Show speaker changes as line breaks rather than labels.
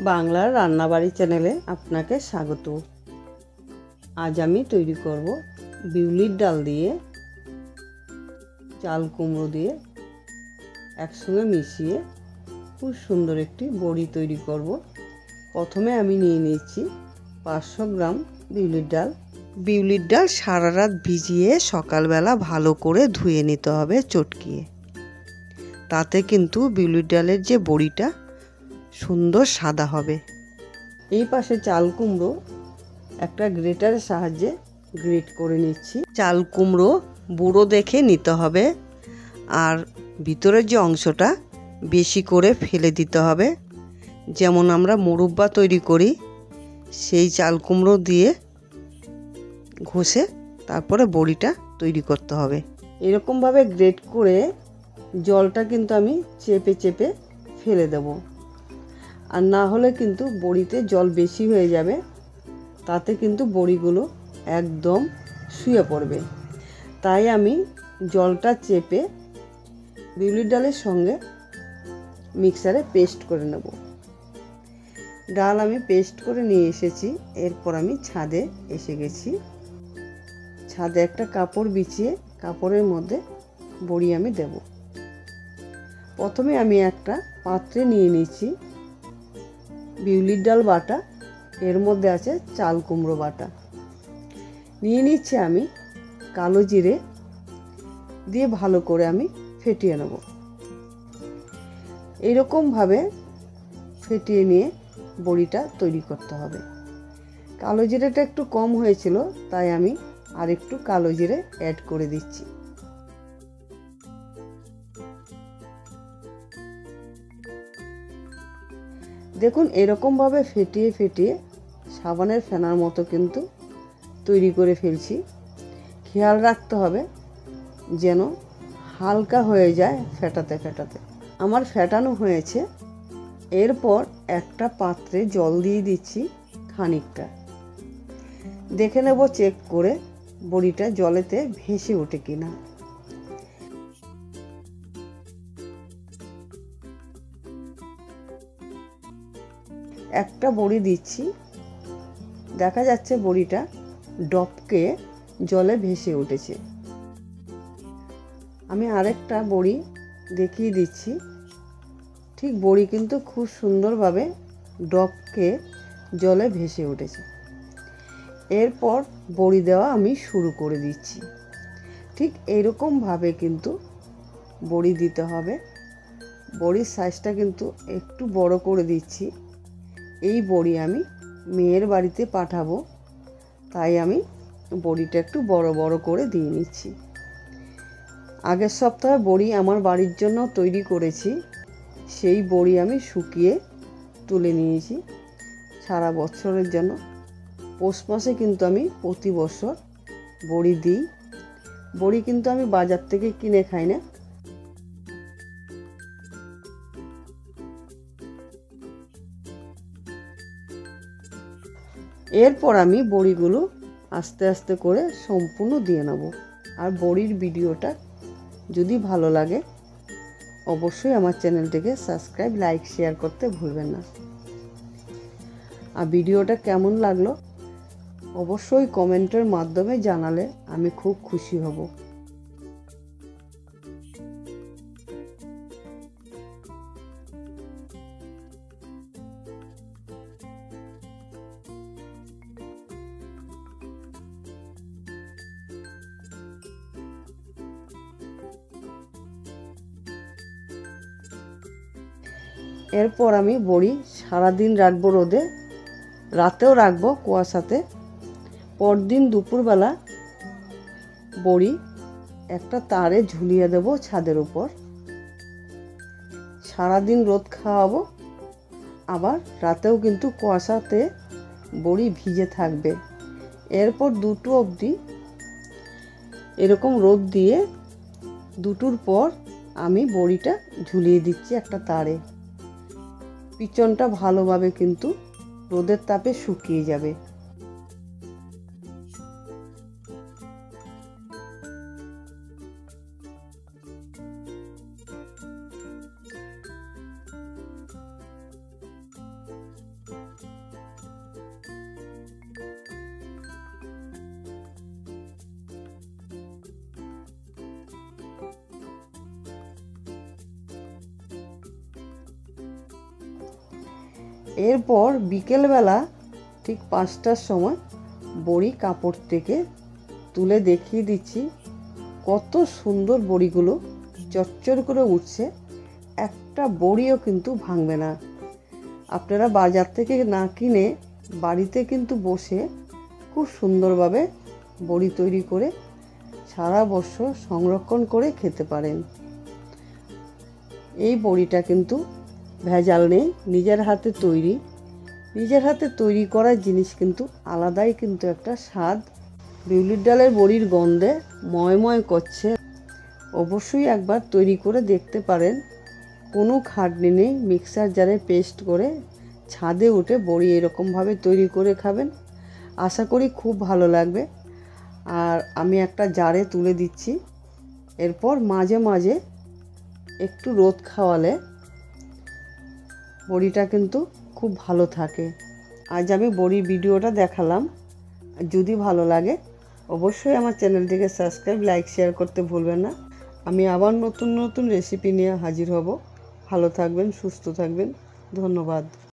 বাংলার রান্নাবাড়ি চ্যানেলে আপনাকে স্বাগত। আজ আমি তৈরি করব বিউলির ডাল দিয়ে চাল কুমড়ো দিয়ে একসঙ্গে মিশিয়ে খুব সুন্দর একটি বড়ি তৈরি করব। প্রথমে আমি নিয়ে নিচ্ছি 500 গ্রাম বিউলির ডাল। বিউলির ডাল সারা রাত ভিজিয়ে সকালবেলা ভালো করে ধুয়ে নিতে হবে চটকিয়ে। তাতে কিন্তু বিউলির ডালের যে বড়িটা সুন্দর সাদা হবে। এই পাশে চাল কুমড়ো একটা গ্রেটারের সাহায্যে গ্রেট করে নিচ্ছি। চাল কুমড়ো বুড়ো দেখে নিতে হবে, আর ভিতরের যে অংশটা বেশি করে ফেলে দিতে হবে। যেমন আমরা মুরব্বা তৈরি করি সেই চাল কুমড়ো দিয়ে ঘষে তারপরে বড়িটা তৈরি করতে হবে। এরকমভাবে গ্রেট করে জলটা কিন্তু আমি চেপে চেপে ফেলে দেব, আর না হলে কিন্তু বড়িতে জল বেশি হয়ে যাবে, তাতে কিন্তু বড়িগুলো একদম শুয়ে পড়বে। তাই আমি জলটা চেপে বিউলির ডালের সঙ্গে মিক্সারে পেস্ট করে নেব। ডাল আমি পেস্ট করে নিয়ে এসেছি। এরপর আমি ছাদে এসে গেছি। ছাদে একটা কাপড় বিছিয়ে কাপড়ের মধ্যে বড়ি আমি দেব। প্রথমে আমি একটা পাত্রে নিয়ে নিচ্ছি বিউলির ডাল বাটা, এর মধ্যে আছে চাল কুমড়ো বাটা। নিয়ে নিচ্ছি আমি কালো জিরে দিয়ে ভালো করে আমি ফেটিয়ে নেব। এইরকমভাবে ফেটিয়ে নিয়ে বড়িটা তৈরি করতে হবে। কালো জিরেটা একটু কম হয়েছিল, তাই আমি আর একটু কালো জিরে অ্যাড করে দিচ্ছি। দেখুন এরকমভাবে ফেটিয়ে ফেটিয়ে সাবানের ফেনার মতো কিন্তু তৈরি করে ফেলছি। খেয়াল রাখতে হবে যেন হালকা হয়ে যায় ফেটাতে ফেটাতে। আমার ফেটানো হয়েছে। এরপর একটা পাত্রে জল দিয়ে দিচ্ছি খানিকটা। দেখে নেব চেক করে বড়িটা জলেতে ভেসে ওঠে কিনা। একটা বড়ি দিচ্ছি, দেখা যাচ্ছে বড়িটা ডবকে জলে ভেসে উঠেছে। আমি আরেকটা বড়ি দেখিয়ে দিচ্ছি। ঠিক বড়ি কিন্তু খুব সুন্দরভাবে ডবকে জলে ভেসে উঠেছে। এরপর বড়ি দেওয়া আমি শুরু করে দিচ্ছি। ঠিক এইরকমভাবে কিন্তু বড়ি দিতে হবে। বড়ির সাইজটা কিন্তু একটু বড় করে দিচ্ছি। এই বড়ি আমি মেয়ের বাড়িতে পাঠাবো, তাই আমি বড়িটা একটু বড় বড় করে দিয়ে নিচ্ছি। আগের সপ্তাহে বড়ি আমার বাড়ির জন্য তৈরি করেছি। সেই বড়ি আমি শুকিয়ে তুলে নিয়েছি সারা বছরের জন্য। পৌষ মাসে কিন্তু আমি প্রতি বছর বড়ি দিই। বড়ি কিন্তু আমি বাজার থেকে কিনে খাই না। এরপর আমি বড়িগুলো আস্তে আস্তে করে সম্পূর্ণ দিয়ে নেব। আর বড়ির ভিডিওটা যদি ভালো লাগে অবশ্যই আমার চ্যানেলটিকে সাবস্ক্রাইব, লাইক, শেয়ার করতে ভুলবেন না। আর ভিডিওটা কেমন লাগলো অবশ্যই কমেন্টের মাধ্যমে জানালে আমি খুব খুশি হব। এরপর আমি বড়ি সারাদিন রাখবো রোদে, রাতেও রাখবো কুয়াশাতে। পরদিন দুপুরবেলা বড়ি একটা তারে ঝুলিয়ে দেব ছাদের উপর। সারাদিন রোদ খাওয়াবো, আবার রাতেও কিন্তু কুয়াশাতে বড়ি ভিজে থাকবে। এরপর 2টো অবধি এরকম রোদ দিয়ে 2টোর পর আমি বড়িটা ঝুলিয়ে দিচ্ছি একটা তারে। পিছনটা ভালোভাবে কিন্তু রোদের তাপে শুকিয়ে যাবে। এরপর বিকেলবেলা ঠিক 5টার সময় বড়ি কাপড় থেকে তুলে দেখিয়ে দিচ্ছি কত সুন্দর বড়িগুলো চচ্চর করে উঠছে, একটা বড়িও কিন্তু ভাঙবে না। আপনারা বাজার থেকে না কিনে বাড়িতে কিন্তু বসে খুব সুন্দরভাবে বড়ি তৈরি করে সারা বছর সংরক্ষণ করে খেতে পারেন। এই বড়িটা কিন্তু ভেজাল নেই, নিজের হাতে তৈরি। নিজের হাতে তৈরি করা জিনিস কিন্তু আলাদাই কিন্তু একটা স্বাদ। বিউলির ডালের বড়ির গন্ধে ময় করছে। অবশ্যই একবার তৈরি করে দেখতে পারেন, কোনো খাটনি নেই। মিক্সার জারে পেস্ট করে ছাদে উঠে বড়ি এরকমভাবে তৈরি করে খাবেন, আশা করি খুব ভালো লাগবে। আর আমি একটা জারে তুলে দিচ্ছি। এরপর মাঝে মাঝে একটু রোদ খাওয়ালে বড়িটা কিন্তু খুব ভালো থাকে। আজ আমি বড়ির ভিডিওটা দেখালাম। যদি ভালো লাগে অবশ্যই আমার চ্যানেলটিকে সাবস্ক্রাইব, লাইক, শেয়ার করতে ভুলবেন না। আমি আবার নতুন নতুন রেসিপি নিয়ে হাজির হব। ভালো থাকবেন, সুস্থ থাকবেন। ধন্যবাদ।